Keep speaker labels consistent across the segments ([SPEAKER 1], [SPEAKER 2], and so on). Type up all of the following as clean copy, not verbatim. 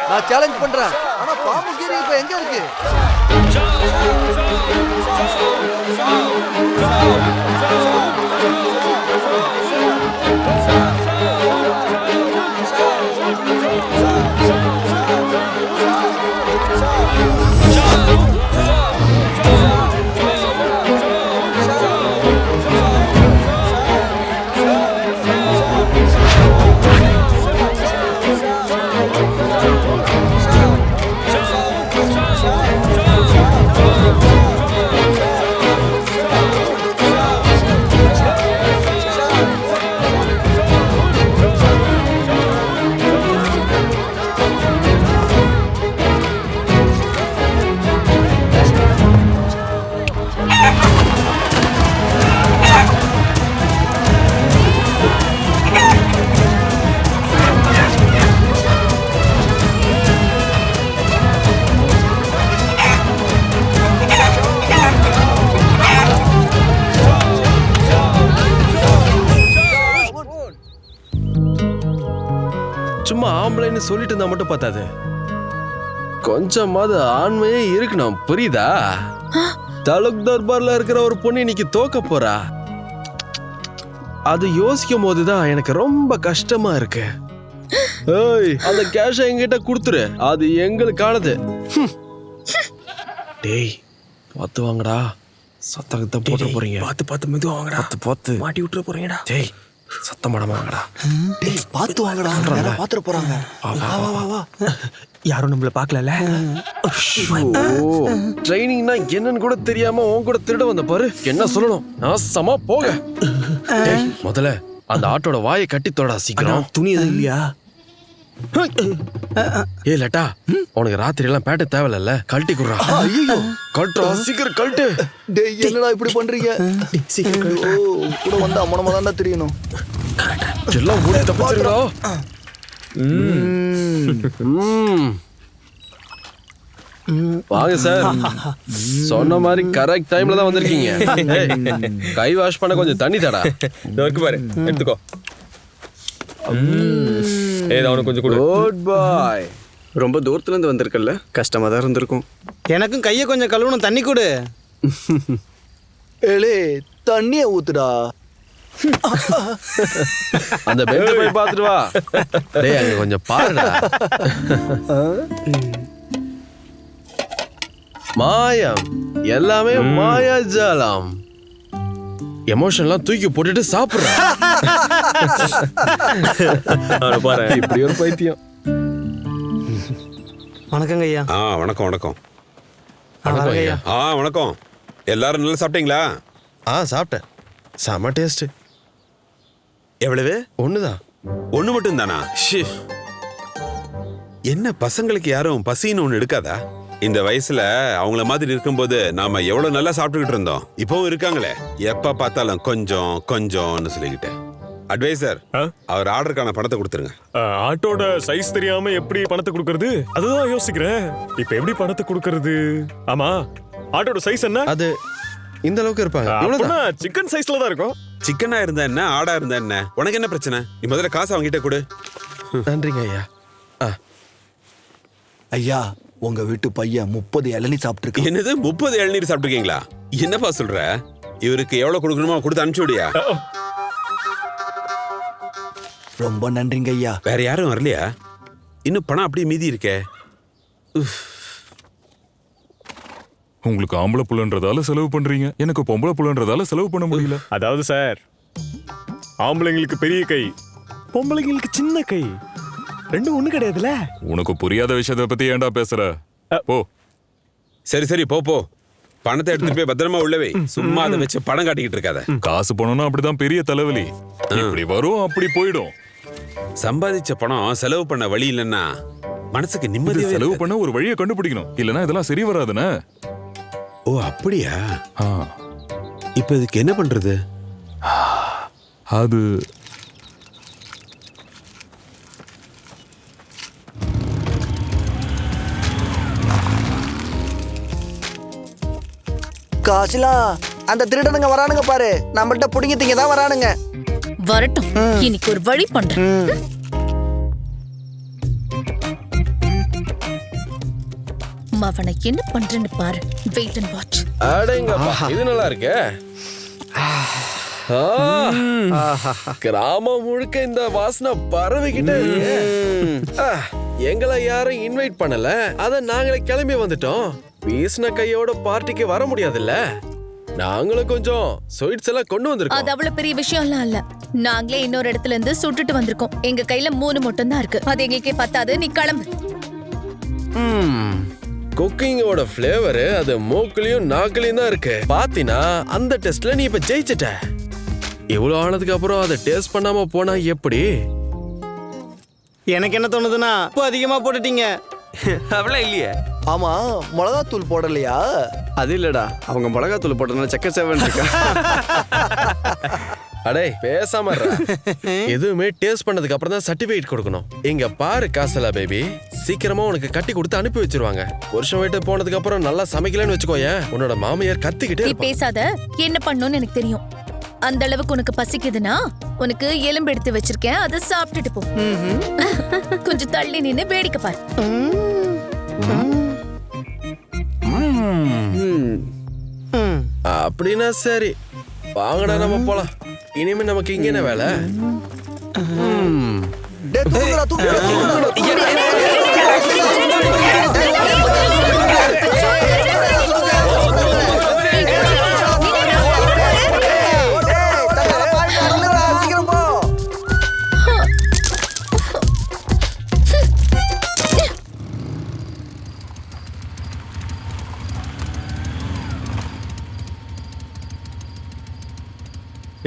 [SPEAKER 1] நான் சேலஞ்ச் பண்றேன். ஆனா பாம்பு கீரை இப்ப எங்க இருக்கு?
[SPEAKER 2] சும்மா ஆம்பளைன்னு சொல்லிட்டு இருந்தா மட்டும் பார்த்தாது, கொஞ்சமாவது ஆண்மையே இருக்கணும், புரியுதா? தலுக் தர்பார்ல இருக்கிற ஒரு பொண்ணு இன்னைக்கு தோக்க போறா. அது யோசிக்கும் போதுதான் எனக்கு ரொம்ப கஷ்டமா இருக்கு. ஏய், அந்த கேஷ என்கிட்ட கொடுத்துரு, அது எங்களுக்கானது. டேய், பார்த்து வாங்கடா, சத்தத்தை போட்டு போறீங்க.
[SPEAKER 3] பார்த்து மெதுவா வாங்கடா,
[SPEAKER 2] பார்த்து
[SPEAKER 3] மாட்டி விட்டுற போறீங்கடா.
[SPEAKER 2] டேய், சத்தமாடமா வாங்கடா.
[SPEAKER 1] டேய் பாத்து வாங்கடா, யாரோ பாத்துற போறாங்க.
[SPEAKER 3] வா யாரும் நம்மள பார்க்கலல.
[SPEAKER 2] ட்ரைனிங்னா என்னன்னு கூட தெரியாம உன் கூட திருட வந்த பாரு, என்ன சொல்லணும்? நாசமா போக. டேய், முதல்ல அந்த ஆட்டோட வாயை கட்டி தோடா சீக்கிரம்.
[SPEAKER 3] துணி எதுவும் இல்லையா?
[SPEAKER 2] ஏ லட்டா, உனக்கு ராத்திரி எல்லாம் பேட்ட தேவையில்ல, கழட்டி குடுறா.
[SPEAKER 1] ஐயோ,
[SPEAKER 2] கழட்டுறா சீக்கிரம், கழட்டு.
[SPEAKER 1] டேய் என்னடா இப்படி பண்றீங்க? கூட வந்து அம்மனமா தான்டா தெரியணும்.
[SPEAKER 2] எல்லாம் ஓடி தப்பிச்சிருடா. வாங்க சார், சொன்ன மாதிரி கரெக்ட் டைம்ல தான் வந்திருக்கீங்க. கை வாஷ் பண்ண கொஞ்சம் தண்ணி தாடா.
[SPEAKER 4] இருக்கு பாரு, எடுத்துக்கோ. அவனுக்கு கொஞ்சம் கொடு.
[SPEAKER 2] குட் பாய்.
[SPEAKER 5] ரொம்ப தூரத்துல இருந்து வந்திருக்கல, கஷ்டமா தான் இருந்திருக்கும்.
[SPEAKER 3] எனக்கும் கையை கொஞ்சம் கழுவணும், தண்ணி கொடு.
[SPEAKER 1] ஏலே தண்ணிய ஊத்துடா.
[SPEAKER 2] அந்த பெஞ்ச போய் பார்த்துட்டு வா. டேய், அங்க கொஞ்சம் பாருடா. மாயம், எல்லாமே மாயாஜாலம். எமோஷன்லாம் தூக்கி போட்டுட்டு சாப்பிடுற.
[SPEAKER 4] பாரு,
[SPEAKER 2] இப்படி ஒரு பைத்தியம்.
[SPEAKER 3] வணக்கங்க ஐயா.
[SPEAKER 6] வணக்கம் வணக்கம்
[SPEAKER 2] வணக்கம் ஐயா.
[SPEAKER 6] வணக்கம். எல்லாரும் நல்லா சாப்பிட்டீங்களா?
[SPEAKER 2] சாப்பிட்டேன். செம டேஸ்ட்.
[SPEAKER 6] எவ்வளவு?
[SPEAKER 2] ஒண்ணுதான்.
[SPEAKER 6] ஒண்ணு மட்டும் தானா? என்ன பசங்களுக்கு யாரும் பசின்னு ஒண்ணு எடுக்காதா? இந்த வயசுல அவங்கள மாதிரி இருக்கும்போது நாம எவ்வளவு நல்லா சாப்பிட்டுக்கிட்டு இருந்தோம். இப்பவும் இருக்காங்களே, எப்ப பார்த்தாலும் கொஞ்சம் கொஞ்சம்னு சொல்லிக்கிட்டு. அட்வைசர், அவர் ஆர்டருக்கான பணத்தை கொடுத்துருங்க.
[SPEAKER 4] ஆட்டோட சைஸ் தெரியாம எப்படி பணத்தை கொடுக்கறது, அதுதான் யோசிக்கிறேன். இப்ப எப்படி பணத்தை கொடுக்கறது? ஆமா, ஆட்டோட சைஸ் என்ன?
[SPEAKER 2] அது இந்த அளவுக்கு இருப்பாங்க.
[SPEAKER 4] சிக்கன் சைஸ்ல தான் இருக்கும்.
[SPEAKER 6] சிக்கனா இருந்தா என்ன, ஆடா இருந்தா என்ன, உனக்கு என்ன பிரச்சனை? நீ முதல்ல காசு அவங்கிட்ட கொடு.
[SPEAKER 2] நன்றிங்க ஐயா.
[SPEAKER 1] ஐயா, உங்க வீட்டு பையன் 30 இளநீ சாப்பிட்டு இருக்கு.
[SPEAKER 6] என்னது 30 இளநீர் சாப்பிட்டுருக்கீங்களா? என்னப்பா சொல்ற? இவருக்கு எவ்வளவு கொடுக்கணுமோ கொடுத்து அனுப்பிச்சு விடியா.
[SPEAKER 1] ரொம்ப நன்றிங்க ஐயா.
[SPEAKER 6] வேற யாரும் வரலையா? இன்னும் பணம் அப்படியே மீதி இருக்கே.
[SPEAKER 7] உங்களுக்கு ஆம்பளை புள்ளன்றதால செலவு பண்றீங்க, எனக்கு பொம்பளை புள்ளன்றதால செலவு பண்ண முடியல.
[SPEAKER 4] அதாவது சார், ஆம்பளைங்களுக்கு பெரிய கை, பொம்பளைங்களுக்கு சின்ன கை, ரெண்டும் ஒண்ணு கிடையாதுல.
[SPEAKER 7] உனக்கு புரியாத விஷயத்தை பத்தி ஏன்டா பேசுற? போ.
[SPEAKER 6] சரி சரி, போ போ. பணத்தை எடுத்துட்டு போய் பத்திரமா உள்ளவே. சும்மா அதை வச்சு பணம் காட்டிக்கிட்டு இருக்காத.
[SPEAKER 7] காசு பணம்னா அப்படிதான் பெரிய தலைவலி. இப்படி வரும், அப்படி போயிடும்.
[SPEAKER 6] சம்பாதிச்ச பணம் செலவு பண்ண வழி இல்லைன்னா மனசுக்கு நிம்மதி.
[SPEAKER 7] செலவு பண்ண ஒரு வழியை கண்டுபிடிக்கணும், இல்லனா இதெல்லாம் சரி வராதுன்னு.
[SPEAKER 6] ஓ அப்படியா? இப்ப இதுக்கு என்ன பண்றது?
[SPEAKER 7] அது
[SPEAKER 1] காசிலா, அந்த திருடனுங்க வரானுங்க பாரு. நம்மள்ட்ட புடிங்க திங்க தான் வரானுங்க.
[SPEAKER 8] வரட்டும், இன்னைக்கு ஒரு வழி பண்றேன். அவனை என்ன பண்றேன்னு பாரு. Wait and watch.
[SPEAKER 2] அடேங்கப்பா, இது நல்லா இருக்கே. கிராமம் முழுக்க இந்த வாசனை பரவிக்கிட்டே இருக்கு. எங்களை யாரும் இன்வைட் பண்ணல, அத நாங்களே கிளம்பி வந்துட்டோம். வீசின கையோட பார்ட்டிக்கு வர முடியாதுல்ல, நாங்களும் கொஞ்சம் ஸ்வீட்ஸ் எல்லாம் கொண்டு வந்திருக்கோம்.
[SPEAKER 8] அது அவ்வளவு பெரிய விஷயம்லாம் இல்ல. நாங்களே இன்னொரு இடத்துல இருந்து சுட்டுட்டு வந்திருக்கோம். எங்க கையில 3 மட்டும் தான் இருக்கு. அது எங்களுக்கே பத்தாது. நீ கிளம்பு.
[SPEAKER 2] குக்கிங்கோட ஃப்ளேவர் அது மூக்குலயும் நாக்குலயும் தான் இருக்கு. பாத்தீனா அந்த டெஸ்ட்ல நீ இப்ப ஜெயிச்சிட்ட. இவ்வளவு ஆனதுக்கு அப்புறம் அதை டேஸ்ட் பண்ணாம போனா எப்படி?
[SPEAKER 3] எனக்கு என்ன தோணுதுன்னா உப்பு அதிகமா போட்டுட்டீங்க.
[SPEAKER 5] அவ்வளோ இல்லையே.
[SPEAKER 1] ஆமா, மிளகாத்தூள் போடலையா?
[SPEAKER 5] அது இல்லடா, அவங்க மிளகாத்தூள் போட்டதுனால செக்க சேவன் இருக்கா.
[SPEAKER 2] அடே பேசாம இருடா. எதுவுமே டேஸ்ட் பண்ணதுக்கு அப்புறம் தான் சர்டிபிகேட் கொடுக்கணும். இங்க பாரு காசலா பேபி, சீக்கிரமா உனக்கு கட்டி கொடுத்து அனுப்பி வச்சிருவாங்க. வருஷம் வீட்டு போனதுக்கு அப்புறம் நல்லா சமைக்கலன்னு வச்சுக்கோயேன், உன்னோட மாமியார் கத்திக்கிட்டே
[SPEAKER 8] நீ
[SPEAKER 2] இருப்பாங்க.
[SPEAKER 8] பேசாத. என்ன பண்ணணும்னு எனக்கு தெரியும். அந்த அளவுக்கு உனக்கு பசிக்குதுன்னா உனக்கு எலும்பு எடுத்து வச்சிருக்கேன், அதை சாப்பிட்டுட்டு போ. கொஞ்சம் தள்ளி நின்னு வேடிக்கை பாரு.
[SPEAKER 2] அப்படின்னா சரி, வாங்கடா நம்ம போலாம். இனிமே நமக்கு இங்க என்ன வேலை?
[SPEAKER 1] டேய், தூக்குடா, தூக்குடா, தூக்குடா. சீக்கிரம் போ.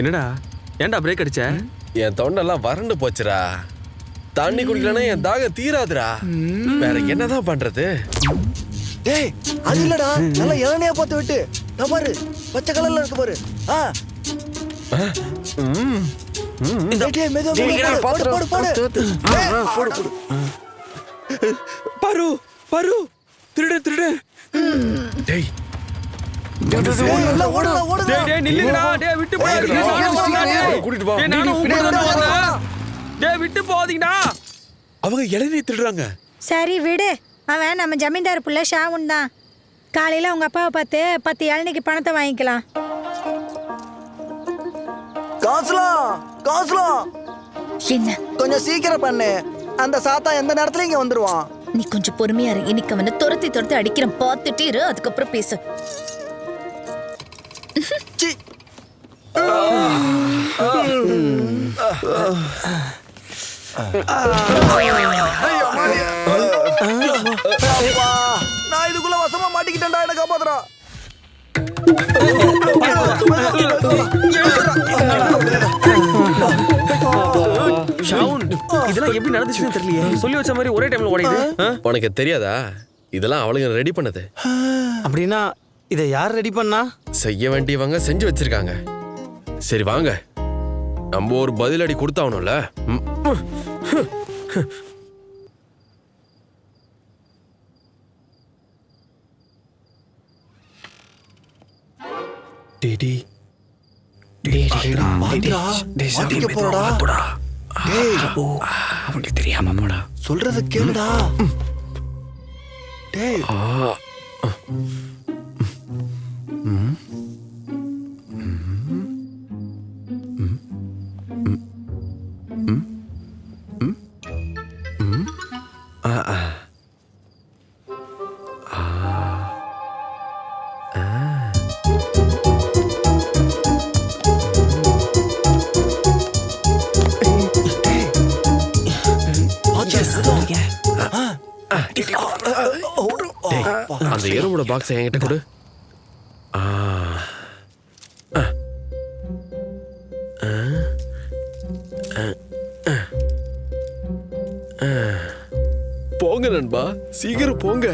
[SPEAKER 5] என்னடா, ஏன்டா பிரேக் அடிச்ச?
[SPEAKER 2] என் தொண்டெல்லாம் வறண்டு போச்சுடா. தண்ணி குடிக்கலன்னா என் தாகம் தீராதுடா. வேற என்னதான் பண்றது?
[SPEAKER 1] டேய், அது இல்லடா, நல்லா இளநீயா பார்த்து விட்டு. நான் பாரு, பச்சை கலர்ல இருக்கு பாரு. டேய், மெதுவா போடு, போடு, போடு. போடு, போடு.
[SPEAKER 5] பாரு பாரு, திருடு திருடு.
[SPEAKER 2] டேய்,
[SPEAKER 1] எல்லாம் ஓடுடா, ஓடுடா.
[SPEAKER 5] டேய் நில்லுங்கடா, டேய் விட்டு போகாதீங்க.
[SPEAKER 2] கூட்டிட்டு வா.
[SPEAKER 5] டேய் நானும் உங்களோட வரேன். டேய் விட்டு போகாதீங்கடா.
[SPEAKER 6] அவங்க இளநீ திருடுறாங்க.
[SPEAKER 9] சரி விடு, அவன் நம்ம ஜமீன்தார் புள்ள ஷாவுன் தான். காலையில் உங்கள் அப்பாவை பார்த்து 10 இளநிக்கு பணத்தை வாங்கிக்கலாம்.
[SPEAKER 1] காசுலாம்
[SPEAKER 8] என்ன?
[SPEAKER 1] கொஞ்சம் சீக்கிரம் பண்ணு. அந்த சாத்தா எந்த நேரத்துல இங்க வந்துருவான்.
[SPEAKER 8] நீ கொஞ்சம் பொறுமையா இரு. இன்னைக்கு அவனை துரத்தி அடிக்கிறேன், பார்த்துட்டே இரு. அதுக்கப்புறம் பேசு.
[SPEAKER 1] சி. நான் இதுக்குள்ள வசமா மாட்டிக்கிட்டேன்டா, எனக்கு காப்பாத்துறா.
[SPEAKER 5] ஷவுன், இதெல்லாம் எப்படி நடந்துச்சுன்னு தெரியலையே. சொல்லி வச்ச மாதிரி ஒரே டைம்ல ஓடிடுது.
[SPEAKER 2] உனக்கு தெரியாதா? இதெல்லாம் அவளுங்க ரெடி பண்ணது.
[SPEAKER 3] அப்படின்னா இதை யார் ரெடி பண்ணா?
[SPEAKER 2] செய்ய வேண்டியவங்க செஞ்சு வச்சிருக்காங்க. சரி வாங்க, நம்ம ஒரு பதிலடி கொடுத்தாவணும்ல.
[SPEAKER 5] அவனுக்கு தெரியாம போடா.
[SPEAKER 1] சொல்றது கேளுடா. டேய்,
[SPEAKER 2] அந்த எறும்போட பாக்ஸ் என்கிட்ட கொடு. போங்க நண்பா, சீக்கிரம் போங்க.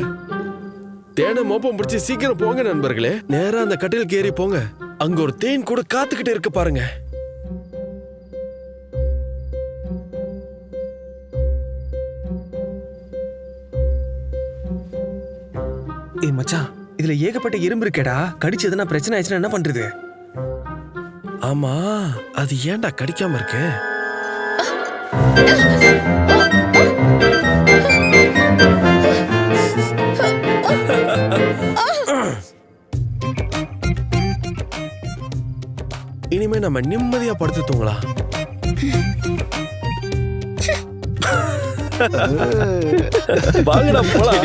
[SPEAKER 2] தேனை மோப்பம் பிடிச்சி சீக்கிரம் போங்க நண்பர்களே. நேரா அந்த கட்டிலுக்கு ஏறி போங்க. அங்க ஒரு தேன் கூட காத்துக்கிட்டு இருக்கு பாருங்க.
[SPEAKER 3] ஏய் மச்சான், இதுல ஏகப்பட்ட எறும்பு இருக்கேடா. கடிச்சு எதுனா பிரச்சனை ஆயிடுச்சுன்னா என்ன பண்றது?
[SPEAKER 2] ஆமா, அது ஏன்டா கடிக்காம இருக்கு? இனிமே நம்ம நிம்மதியா படுத்து தூங்கலாம்.
[SPEAKER 5] வாங்கடா போலாம்.